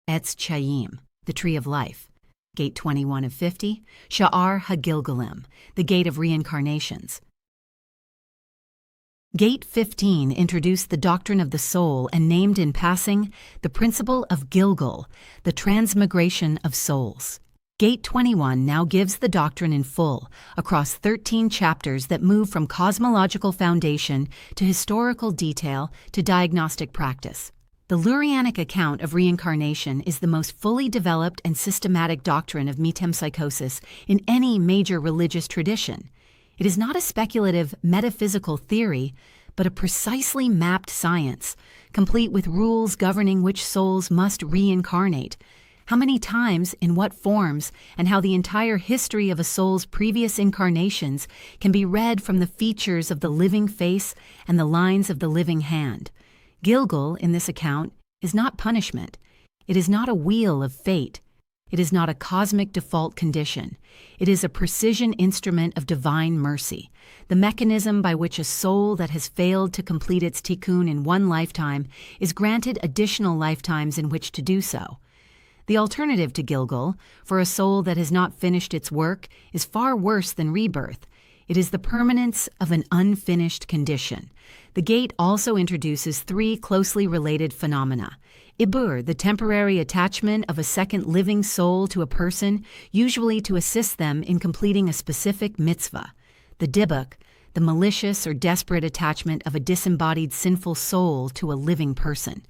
Etz Chayyim, the Tree of Life. Gate 21 of 50, Sha'ar HaGilgulim, the Gate of Reincarnations. Gate 15 introduced the doctrine of the soul and named in passing the principle of Gilgul, the transmigration of souls. Gate 21 now gives the doctrine in full, across 13 chapters that move from cosmological foundation to historical detail to diagnostic practice. The Lurianic account of reincarnation is the most fully developed and systematic doctrine of metempsychosis in any major religious tradition. It is not a speculative, metaphysical theory, but a precisely mapped science, complete with rules governing which souls must reincarnate, how many times, in what forms, and how the entire history of a soul's previous incarnations can be read from the features of the living face and the lines of the living hand. Gilgul, in this account, is not punishment. It is not a wheel of fate. It is not a cosmic default condition. It is a precision instrument of divine mercy, the mechanism by which a soul that has failed to complete its tikkun in one lifetime is granted additional lifetimes in which to do so. The alternative to Gilgul, for a soul that has not finished its work, is far worse than rebirth. It is the permanence of an unfinished condition. The gate also introduces three closely related phenomena. Ibur, the temporary attachment of a second living soul to a person, usually to assist them in completing a specific mitzvah. The dibuk, the malicious or desperate attachment of a disembodied sinful soul to a living person.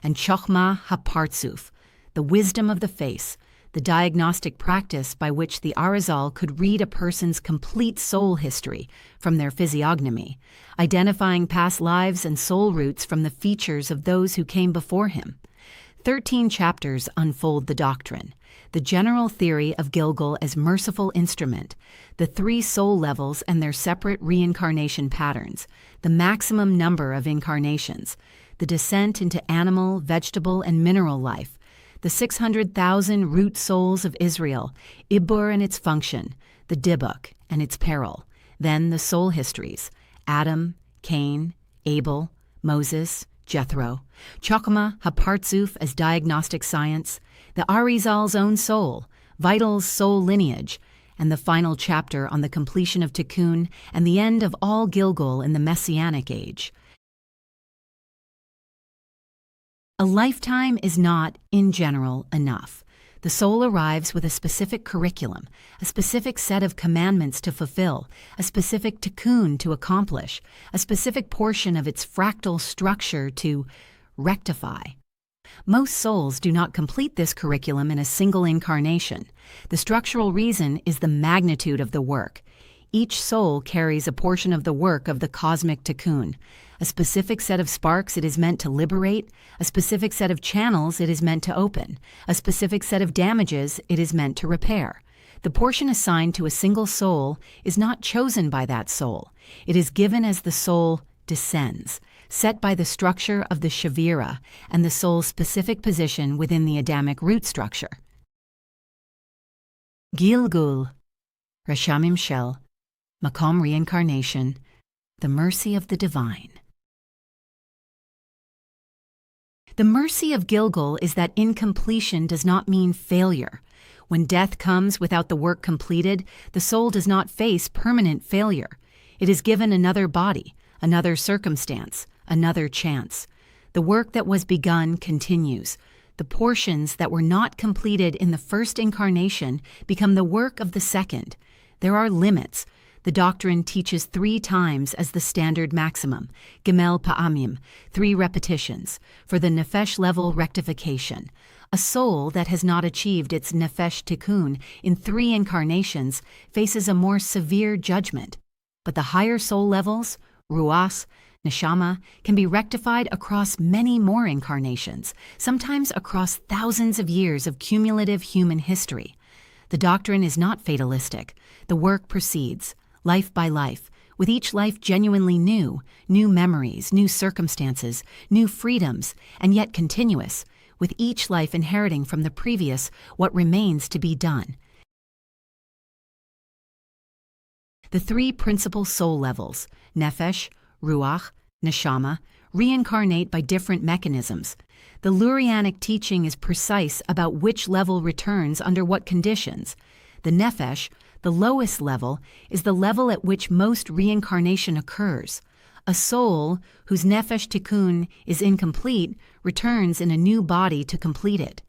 And chokhmah hapartzuf, the wisdom of the face, the diagnostic practice by which the Arizal could read a person's complete soul history from their physiognomy, identifying past lives and soul roots from the features of those who came before him. 13 chapters unfold the doctrine, the general theory of Gilgul as merciful instrument, the three soul levels and their separate reincarnation patterns, the maximum number of incarnations, the descent into animal, vegetable, and mineral life, the 600,000 root souls of Israel, Ibur and its function, the dibuk and its peril, then the soul histories, Adam, Cain, Abel, Moses, Jethro, Chokhmah hapartzuf as diagnostic science, the Arizal's own soul, Vital's soul lineage, and the final chapter on the completion of tikkun and the end of all Gilgul in the Messianic age. A lifetime is not, in general, enough. The soul arrives with a specific curriculum, a specific set of commandments to fulfill, a specific tikkun to accomplish, a specific portion of its fractal structure to rectify. Most souls do not complete this curriculum in a single incarnation. The structural reason is the magnitude of the work. Each soul carries a portion of the work of the cosmic tikkun, a specific set of sparks it is meant to liberate, a specific set of channels it is meant to open, a specific set of damages it is meant to repair. The portion assigned to a single soul is not chosen by that soul. It is given as the soul descends, set by the structure of the Shavira and the soul's specific position within the Adamic root structure. Gilgul, Rashamim Shel, Makom Reincarnation, the mercy of the divine. The mercy of Gilgul is that incompletion does not mean failure. When death comes without the work completed, the soul does not face permanent failure. It is given another body, another circumstance, another chance. The work that was begun continues. The portions that were not completed in the first incarnation become the work of the second. There are limits. The doctrine teaches 3 times as the standard maximum, Gemel Pa'amim, 3 repetitions, for the nefesh level rectification. A soul that has not achieved its nefesh tikkun in 3 incarnations faces a more severe judgment. But the higher soul levels, ruach, neshama, can be rectified across many more incarnations, sometimes across thousands of years of cumulative human history. The doctrine is not fatalistic. The work proceeds, life by life, with each life genuinely new memories, new circumstances, new freedoms, and yet continuous, with each life inheriting from the previous what remains to be done. The 3 principal soul levels, nefesh, ruach, neshama, reincarnate by different mechanisms. The Lurianic teaching is precise about which level returns under what conditions. The nefesh, the lowest level, is the level at which most reincarnation occurs. A soul whose nefesh tikkun is incomplete returns in a new body to complete it.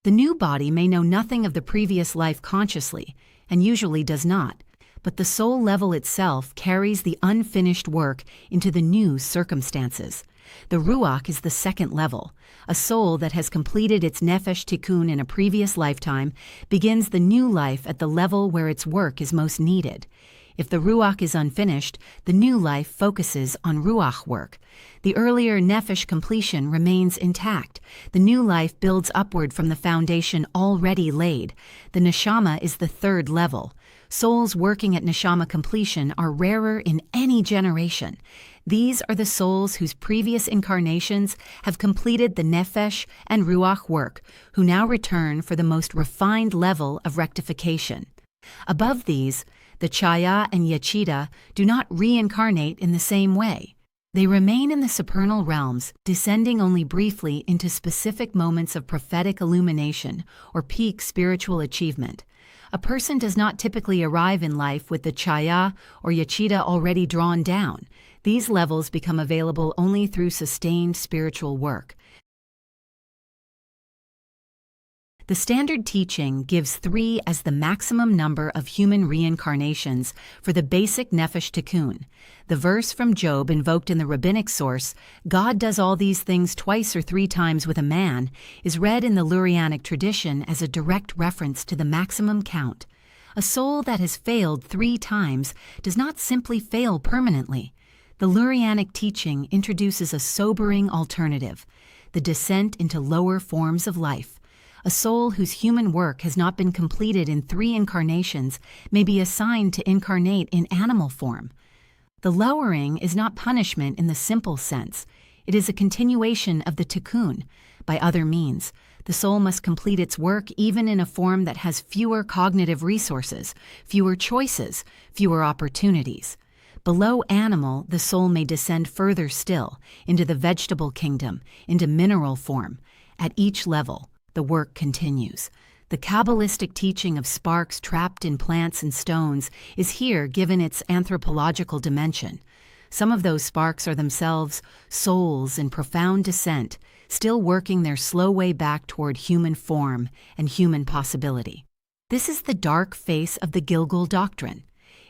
The new body may know nothing of the previous life consciously, and usually does not, but the soul level itself carries the unfinished work into the new circumstances. The ruach is the second level. A soul that has completed its nefesh tikkun in a previous lifetime begins the new life at the level where its work is most needed. If the ruach is unfinished, the new life focuses on ruach work. The earlier nefesh completion remains intact. The new life builds upward from the foundation already laid. The neshama is the third level. Souls working at neshama completion are rarer in any generation. These are the souls whose previous incarnations have completed the nefesh and ruach work, who now return for the most refined level of rectification. Above these, the chaya and yechida do not reincarnate in the same way. They remain in the supernal realms, descending only briefly into specific moments of prophetic illumination or peak spiritual achievement. A person does not typically arrive in life with the chaya or yechida already drawn down. These levels become available only through sustained spiritual work. The standard teaching gives 3 as the maximum number of human reincarnations for the basic nefesh tikkun. The verse from Job invoked in the rabbinic source, God does all these things twice or 3 times with a man, is read in the Lurianic tradition as a direct reference to the maximum count. A soul that has failed 3 times does not simply fail permanently. The Lurianic teaching introduces a sobering alternative, the descent into lower forms of life. A soul whose human work has not been completed in 3 incarnations may be assigned to incarnate in animal form. The lowering is not punishment in the simple sense. It is a continuation of the tikkun. By other means, the soul must complete its work even in a form that has fewer cognitive resources, fewer choices, fewer opportunities. Below animal, the soul may descend further still, into the vegetable kingdom, into mineral form. At each level, the work continues. The Kabbalistic teaching of sparks trapped in plants and stones is here given its anthropological dimension. Some of those sparks are themselves souls in profound descent, still working their slow way back toward human form and human possibility. This is the dark face of the Gilgul doctrine.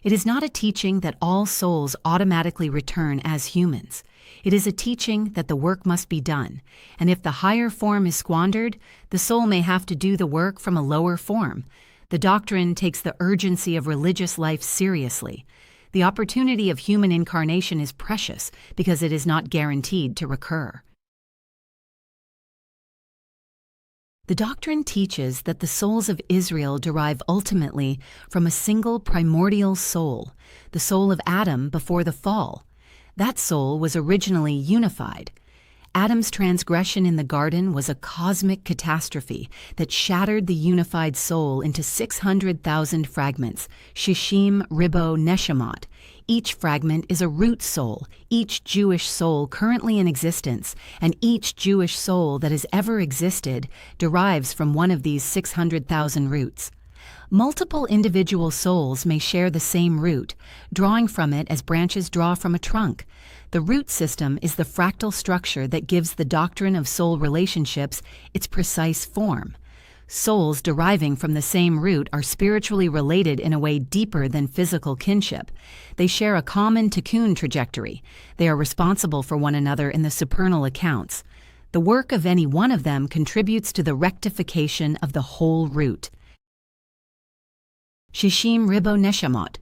It is not a teaching that all souls automatically return as humans. It is a teaching that the work must be done, and if the higher form is squandered, the soul may have to do the work from a lower form. The doctrine takes the urgency of religious life seriously. The opportunity of human incarnation is precious because it is not guaranteed to recur. The doctrine teaches that the souls of Israel derive ultimately from a single primordial soul, the soul of Adam before the fall. That soul was originally unified. Adam's transgression in the garden was a cosmic catastrophe that shattered the unified soul into 600,000 fragments, shishim ribo neshamot. Each fragment is a root soul, each Jewish soul currently in existence, and each Jewish soul that has ever existed derives from one of these 600,000 roots. Multiple individual souls may share the same root, drawing from it as branches draw from a trunk. The root system is the fractal structure that gives the doctrine of soul relationships its precise form. Souls deriving from the same root are spiritually related in a way deeper than physical kinship. They share a common tikkun trajectory. They are responsible for one another in the supernal accounts. The work of any one of them contributes to the rectification of the whole root. Shishim ribo neshamot.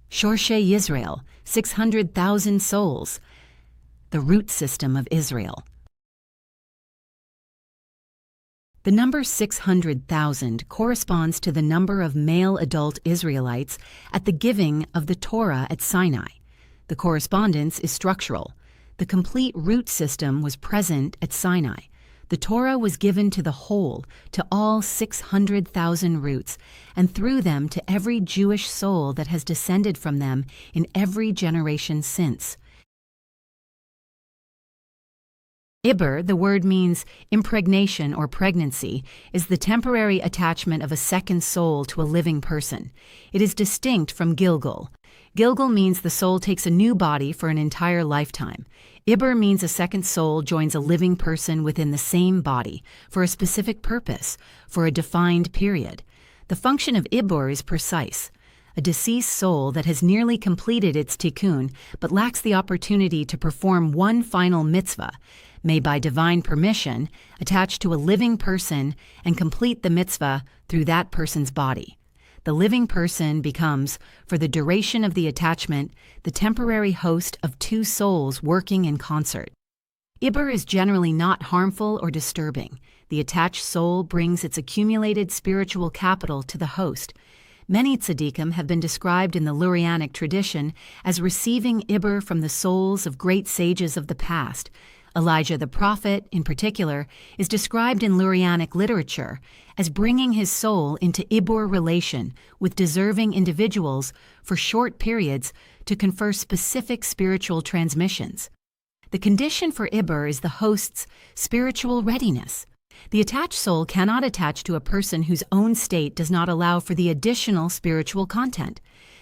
Shorshe Yisrael, 600,000 souls. The root system of Israel. The number 600,000 corresponds to the number of male adult Israelites at the giving of the Torah at Sinai. The correspondence is structural. The complete root system was present at Sinai. The Torah was given to the whole, to all 600,000 roots, and through them to every Jewish soul that has descended from them in every generation since. Ibur, the word means impregnation or pregnancy, is the temporary attachment of a second soul to a living person. It is distinct from Gilgul. Gilgul means the soul takes a new body for an entire lifetime. Ibur means a second soul joins a living person within the same body, for a specific purpose, for a defined period. The function of Ibur is precise. A deceased soul that has nearly completed its tikkun but lacks the opportunity to perform one final mitzvah may, by divine permission, attach to a living person and complete the mitzvah through that person's body. The living person becomes, for the duration of the attachment, the temporary host of two souls working in concert. Ibur is generally not harmful or disturbing. The attached soul brings its accumulated spiritual capital to the host. Many tzaddikim have been described in the Lurianic tradition as receiving Ibur from the souls of great sages of the past. Elijah the prophet, in particular, is described in Lurianic literature as bringing his soul into Ibur relation with deserving individuals for short periods to confer specific spiritual transmissions. The condition for Ibur is the host's spiritual readiness. The attached soul cannot attach to a person whose own state does not allow for the additional spiritual content.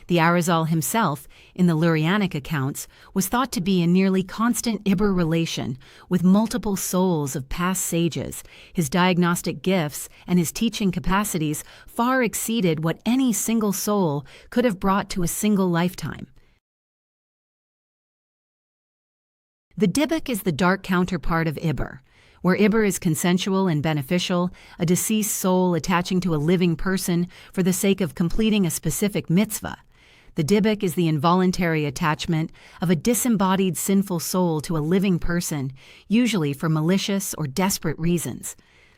The Arizal himself, in the Lurianic accounts, was thought to be in nearly constant Ibur relation with multiple souls of past sages. His diagnostic gifts and his teaching capacities far exceeded what any single soul could have brought to a single lifetime. The Dybbuk is the dark counterpart of Ibur. Where Ibur is consensual and beneficial, a deceased soul attaching to a living person for the sake of completing a specific mitzvah. The Dybbuk is the involuntary attachment of a disembodied sinful soul to a living person, usually for malicious or desperate reasons.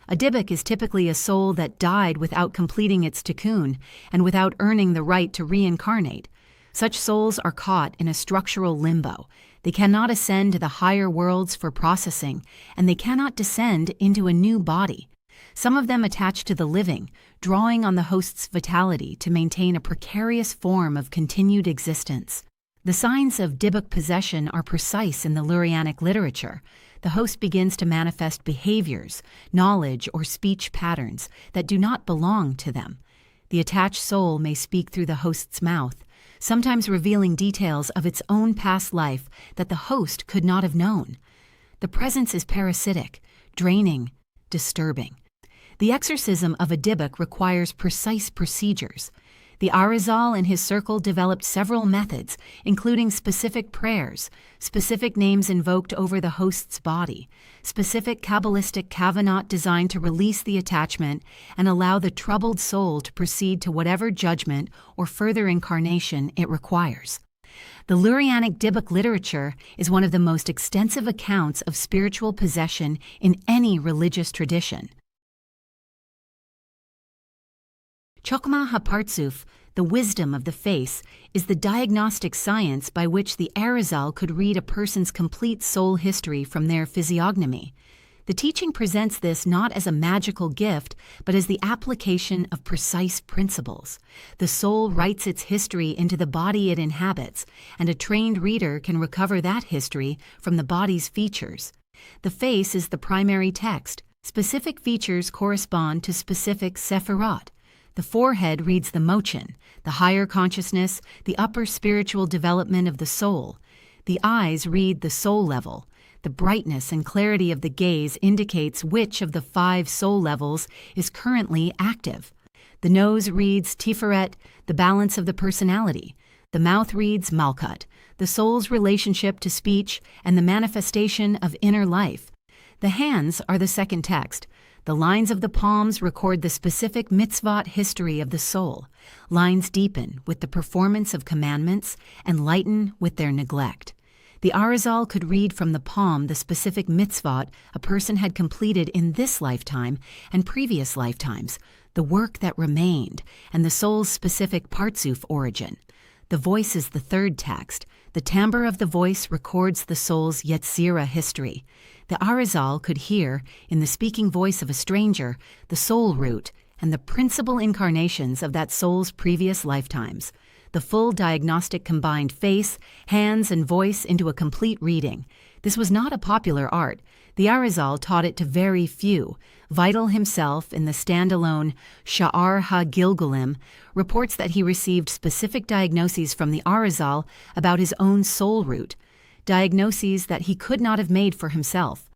A Dybbuk is typically a soul that died without completing its tikkun and without earning the right to reincarnate. Such souls are caught in a structural limbo. They cannot ascend to the higher worlds for processing, and they cannot descend into a new body. Some of them attach to the living, drawing on the host's vitality to maintain a precarious form of continued existence. The signs of Dybbuk possession are precise in the Lurianic literature. The host begins to manifest behaviors, knowledge, or speech patterns that do not belong to them. The attached soul may speak through the host's mouth, sometimes revealing details of its own past life that the host could not have known. The presence is parasitic, draining, disturbing. The exorcism of a Dybbuk requires precise procedures. The Arizal and his circle developed several methods, including specific prayers, specific names invoked over the host's body, specific Kabbalistic kavanot designed to release the attachment and allow the troubled soul to proceed to whatever judgment or further incarnation it requires. The Lurianic Dybbuk literature is one of the most extensive accounts of spiritual possession in any religious tradition. Chokmah HaPartzuf, the wisdom of the face, is the diagnostic science by which the Arizal could read a person's complete soul history from their physiognomy. The teaching presents this not as a magical gift, but as the application of precise principles. The soul writes its history into the body it inhabits, and a trained reader can recover that history from the body's features. The face is the primary text. Specific features correspond to specific sefirotic. The forehead reads the mochin, the higher consciousness, the upper spiritual development of the soul. The eyes read the soul level. The brightness and clarity of the gaze indicates which of the 5 soul levels is currently active. The nose reads tiferet, the balance of the personality. The mouth reads malkut, the soul's relationship to speech and the manifestation of inner life. The hands are the second text. The lines of the palms record the specific mitzvot history of the soul. Lines deepen with the performance of commandments and lighten with their neglect. The Arizal could read from the palm the specific mitzvot a person had completed in this lifetime and previous lifetimes, the work that remained, and the soul's specific partzuf origin. The voice is the third text. The timbre of the voice records the soul's Yetzirah history. The Arizal could hear, in the speaking voice of a stranger, the soul root and the principal incarnations of that soul's previous lifetimes. The full diagnostic combined face, hands, and voice into a complete reading. This was not a popular art. The Arizal taught it to very few. Vital himself, in the standalone Sha'ar ha-Gilgulim, reports that he received specific diagnoses from the Arizal about his own soul root, diagnoses that he could not have made for himself.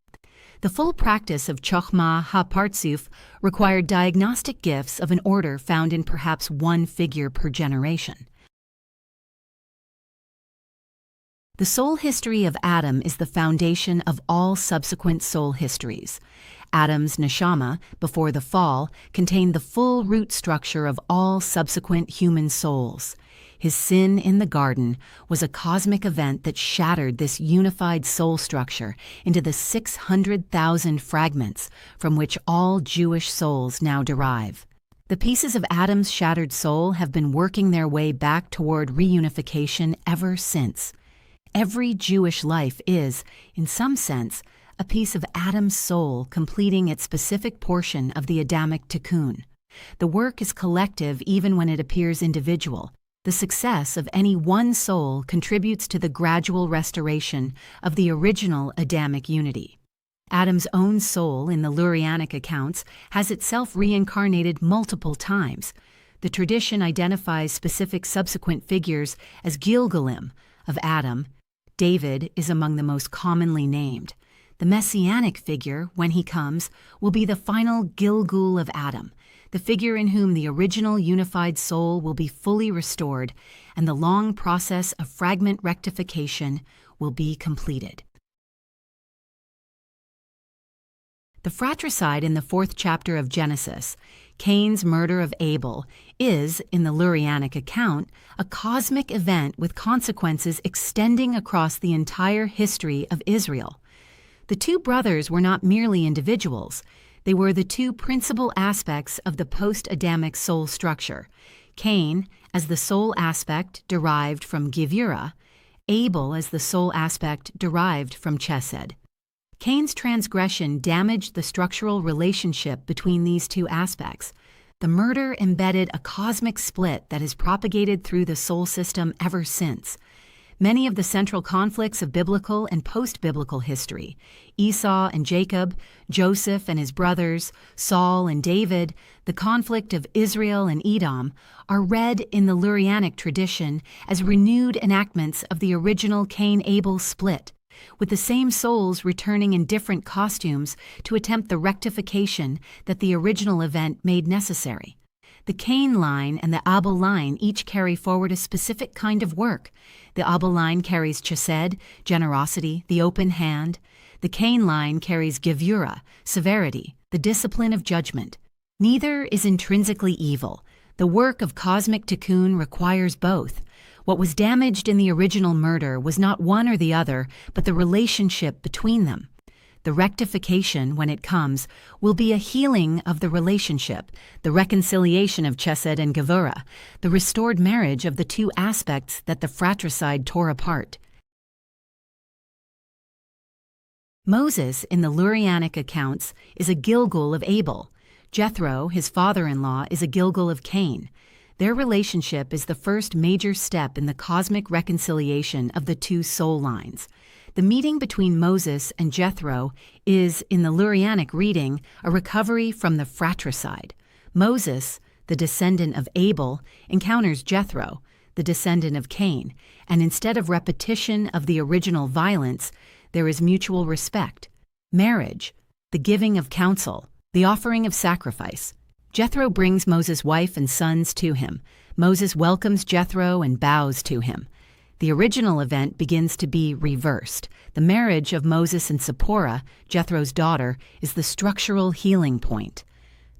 The full practice of Chokhmah ha-Partsuf required diagnostic gifts of an order found in perhaps one figure per generation. The soul history of Adam is the foundation of all subsequent soul histories. Adam's neshama, before the fall, contained the full root structure of all subsequent human souls. His sin in the garden was a cosmic event that shattered this unified soul structure into the 600,000 fragments from which all Jewish souls now derive. The pieces of Adam's shattered soul have been working their way back toward reunification ever since. Every Jewish life is, in some sense, a piece of Adam's soul completing its specific portion of the Adamic tikkun. The work is collective even when it appears individual. The success of any one soul contributes to the gradual restoration of the original Adamic unity. Adam's own soul in the Lurianic accounts has itself reincarnated multiple times. The tradition identifies specific subsequent figures as Gilgulim of Adam. David is among the most commonly named. The messianic figure, when he comes, will be the final Gilgul of Adam, the figure in whom the original unified soul will be fully restored, and the long process of fragment rectification will be completed. The fratricide in the 4th chapter of Genesis, Cain's murder of Abel, is, in the Lurianic account, a cosmic event with consequences extending across the entire history of Israel. The two brothers were not merely individuals. They were the two principal aspects of the post-Adamic soul structure. Cain as the soul aspect derived from Gevurah, Abel as the soul aspect derived from Chesed. Cain's transgression damaged the structural relationship between these two aspects. The murder embedded a cosmic split that has propagated through the soul system ever since. Many of the central conflicts of biblical and post-biblical history, Esau and Jacob, Joseph and his brothers, Saul and David, the conflict of Israel and Edom, are read in the Lurianic tradition as renewed enactments of the original Cain-Abel split, with the same souls returning in different costumes to attempt the rectification that the original event made necessary. The Cain line and the Abel line each carry forward a specific kind of work. The Abel line carries chesed, generosity, the open hand. The Cain line carries gevurah, severity, the discipline of judgment. Neither is intrinsically evil. The work of cosmic tikkun requires both. What was damaged in the original murder was not one or the other, but the relationship between them. The rectification, when it comes, will be a healing of the relationship, the reconciliation of Chesed and Gevurah, the restored marriage of the two aspects that the fratricide tore apart. Moses, in the Lurianic accounts, is a Gilgul of Abel. Jethro, his father-in-law, is a Gilgul of Cain. Their relationship is the first major step in the cosmic reconciliation of the two soul lines. The meeting between Moses and Jethro is, in the Lurianic reading, a recovery from the fratricide. Moses, the descendant of Abel, encounters Jethro, the descendant of Cain, and instead of repetition of the original violence, there is mutual respect, marriage, the giving of counsel, the offering of sacrifice. Jethro brings Moses' wife and sons to him. Moses welcomes Jethro and bows to him. The original event begins to be reversed. The marriage of Moses and Zipporah, Jethro's daughter, is the structural healing point.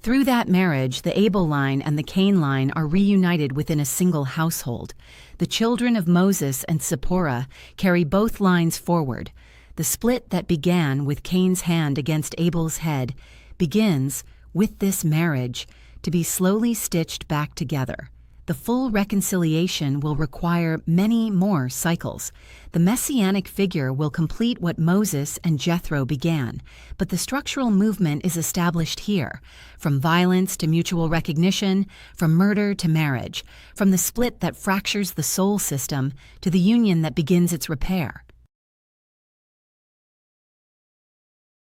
Through that marriage, the Abel line and the Cain line are reunited within a single household. The children of Moses and Zipporah carry both lines forward. The split that began with Cain's hand against Abel's head begins, with this marriage, to be slowly stitched back together. The full reconciliation will require many more cycles. The messianic figure will complete what Moses and Jethro began, but the structural movement is established here, from violence to mutual recognition, from murder to marriage, from the split that fractures the soul system to the union that begins its repair.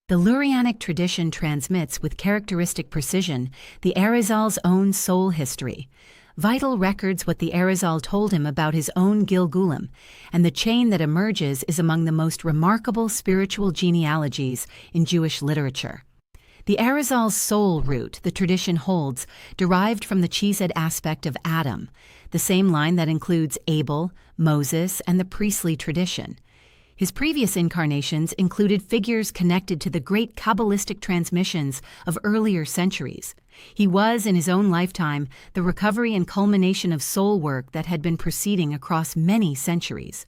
The Lurianic tradition transmits with characteristic precision the Arizal's own soul history. Vital records what the Arizal told him about his own Gilgulim, and the chain that emerges is among the most remarkable spiritual genealogies in Jewish literature. The Arizal's soul root, the tradition holds, derived from the Chesed aspect of Adam, the same line that includes Abel, Moses, and the priestly tradition. His previous incarnations included figures connected to the great Kabbalistic transmissions of earlier centuries. He was, in his own lifetime, the recovery and culmination of soul work that had been proceeding across many centuries.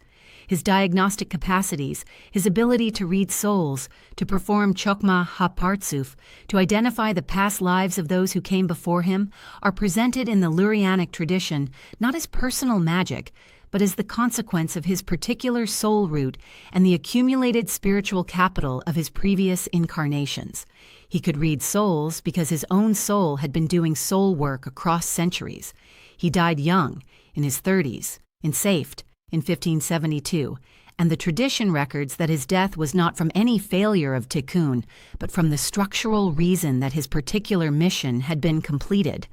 His diagnostic capacities, his ability to read souls, to perform chokmah ha-partsuf, to identify the past lives of those who came before him, are presented in the Lurianic tradition not as personal magic, but as the consequence of his particular soul root and the accumulated spiritual capital of his previous incarnations. He could read souls because his own soul had been doing soul work across centuries. He died young, in his 30s, in Seift, in 1572, and the tradition records that his death was not from any failure of tikkun, but from the structural reason that his particular mission had been completed.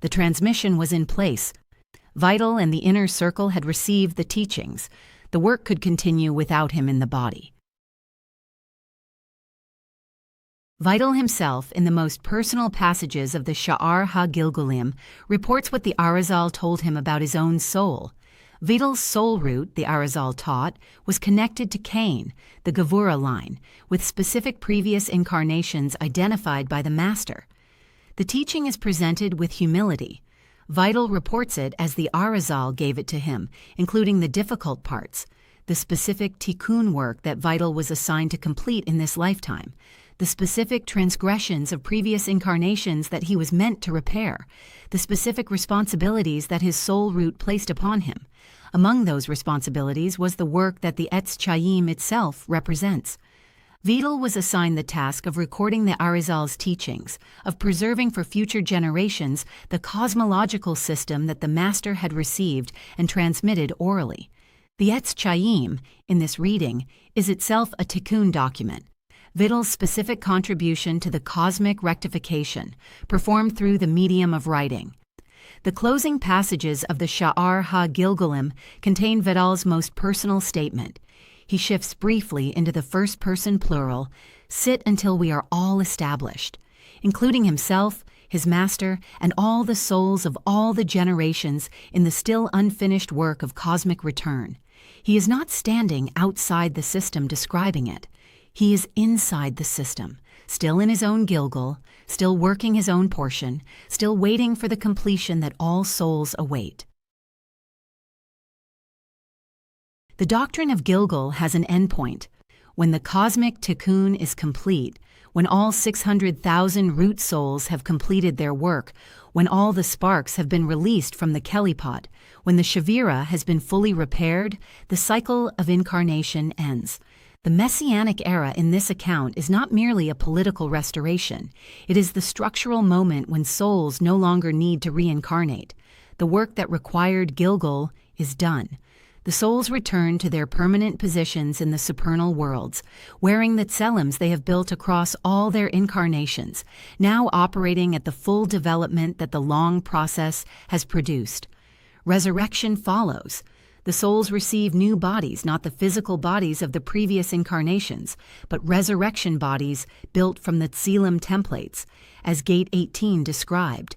The transmission was in place. Vital and the inner circle had received the teachings. The work could continue without him in the body. Vital himself, in the most personal passages of the Sha'ar ha-Gilgulim, reports what the Arizal told him about his own soul. Vital's soul root, the Arizal taught, was connected to Cain, the Gevurah line, with specific previous incarnations identified by the Master. The teaching is presented with humility. Vital reports it as the Arizal gave it to him, including the difficult parts, the specific tikkun work that Vital was assigned to complete in this lifetime, the specific transgressions of previous incarnations that he was meant to repair, the specific responsibilities that his soul root placed upon him. Among those responsibilities was the work that the Etz Chayyim itself represents. Vital was assigned the task of recording the Arizal's teachings, of preserving for future generations the cosmological system that the Master had received and transmitted orally. The Etz Chayyim, in this reading, is itself a tikkun document. Vital's specific contribution to the cosmic rectification, performed through the medium of writing. The closing passages of the Sha'ar ha-Gilgulim contain Vital's most personal statement. He shifts briefly into the first-person plural, sit until we are all established, including himself, his master, and all the souls of all the generations in the still unfinished work of cosmic return. He is not standing outside the system describing it. He is inside the system, still in his own Gilgul, still working his own portion, still waiting for the completion that all souls await. The doctrine of Gilgul has an endpoint. When the cosmic tikkun is complete, when all 600,000 root souls have completed their work, when all the sparks have been released from the kelipot, when the shavira has been fully repaired, the cycle of incarnation ends. The Messianic era in this account is not merely a political restoration. It is the structural moment when souls no longer need to reincarnate. The work that required Gilgul is done. The souls return to their permanent positions in the supernal worlds, wearing the tselims they have built across all their incarnations, now operating at the full development that the long process has produced. Resurrection follows. The souls receive new bodies, not the physical bodies of the previous incarnations, but resurrection bodies built from the tzilim templates, as Gate 18 described.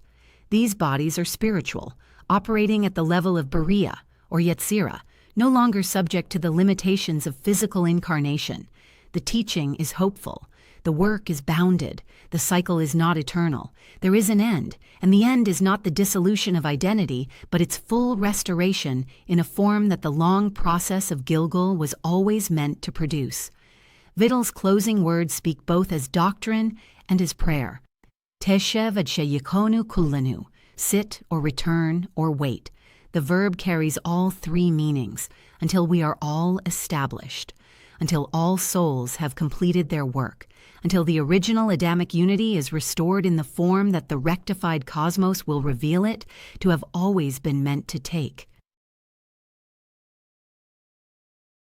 These bodies are spiritual, operating at the level of Beriah, or Yetzirah, no longer subject to the limitations of physical incarnation. The teaching is hopeful. The work is bounded. The cycle is not eternal. There is an end, and the end is not the dissolution of identity, but its full restoration in a form that the long process of Gilgul was always meant to produce. Vital's closing words speak both as doctrine and as prayer. Teshev ad sheyikonu kulanu, sit or return or wait. The verb carries all three meanings, until we are all established, until all souls have completed their work, until the original Adamic unity is restored in the form that the rectified cosmos will reveal it to have always been meant to take.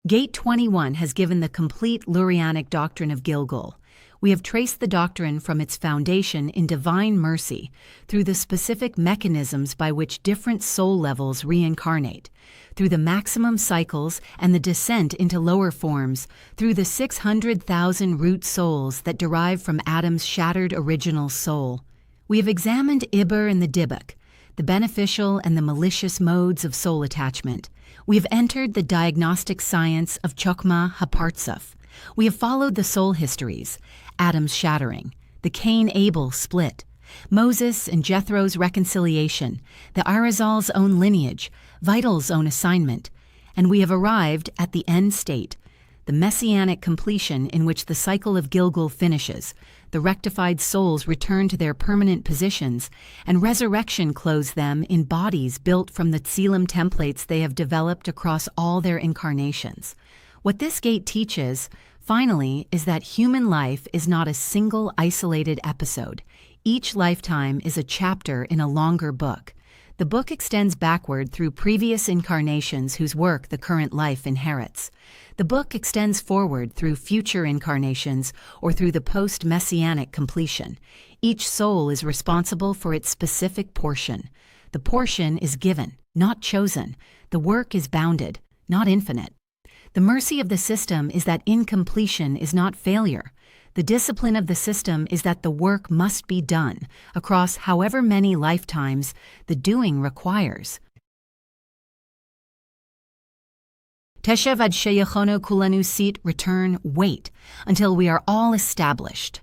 Gate 21 has given the complete Lurianic doctrine of Gilgul. We have traced the doctrine from its foundation in divine mercy through the specific mechanisms by which different soul levels reincarnate, through the maximum cycles and the descent into lower forms, through the 600,000 root souls that derive from Adam's shattered original soul. We have examined Iber and the Dybbuk, the beneficial and the malicious modes of soul attachment. We have entered the diagnostic science of Chokmah HaPartzuf. We have followed the soul histories, Adam's shattering, the Cain-Abel split, Moses and Jethro's reconciliation, the Arizal's own lineage, Vital's own assignment, and we have arrived at the end state, the messianic completion in which the cycle of Gilgul finishes, the rectified souls return to their permanent positions, and resurrection clothes them in bodies built from the Tzilim templates they have developed across all their incarnations. What this gate teaches, finally, is that human life is not a single isolated episode. Each lifetime is a chapter in a longer book. The book extends backward through previous incarnations whose work the current life inherits. The book extends forward through future incarnations or through the post-messianic completion. Each soul is responsible for its specific portion. The portion is given, not chosen. The work is bounded, not infinite. The mercy of the system is that incompletion is not failure. The discipline of the system is that the work must be done across however many lifetimes the doing requires. Teshev ad sheyechono kulanu sit, return, wait, until we are all established.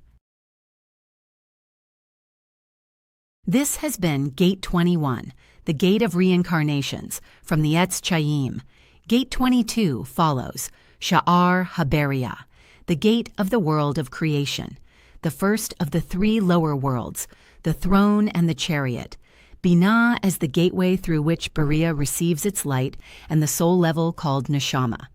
This has been Gate 21, the Gate of Reincarnations, from the Etz Chayyim. Gate 22 follows, Sha'ar HaBeria, the gate of the world of creation, the first of the three lower worlds, the throne and the chariot, Binah as the gateway through which Beria receives its light, and the soul level called Neshama.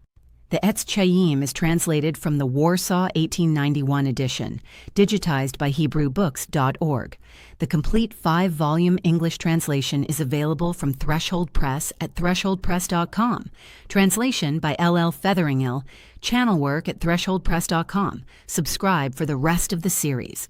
The Etz Chayyim is translated from the Warsaw 1891 edition, digitized by HebrewBooks.org. The complete 5-volume English translation is available from Threshold Press at thresholdpress.com. Translation by L.L. Featheringill. Channel work at thresholdpress.com. Subscribe for the rest of the series.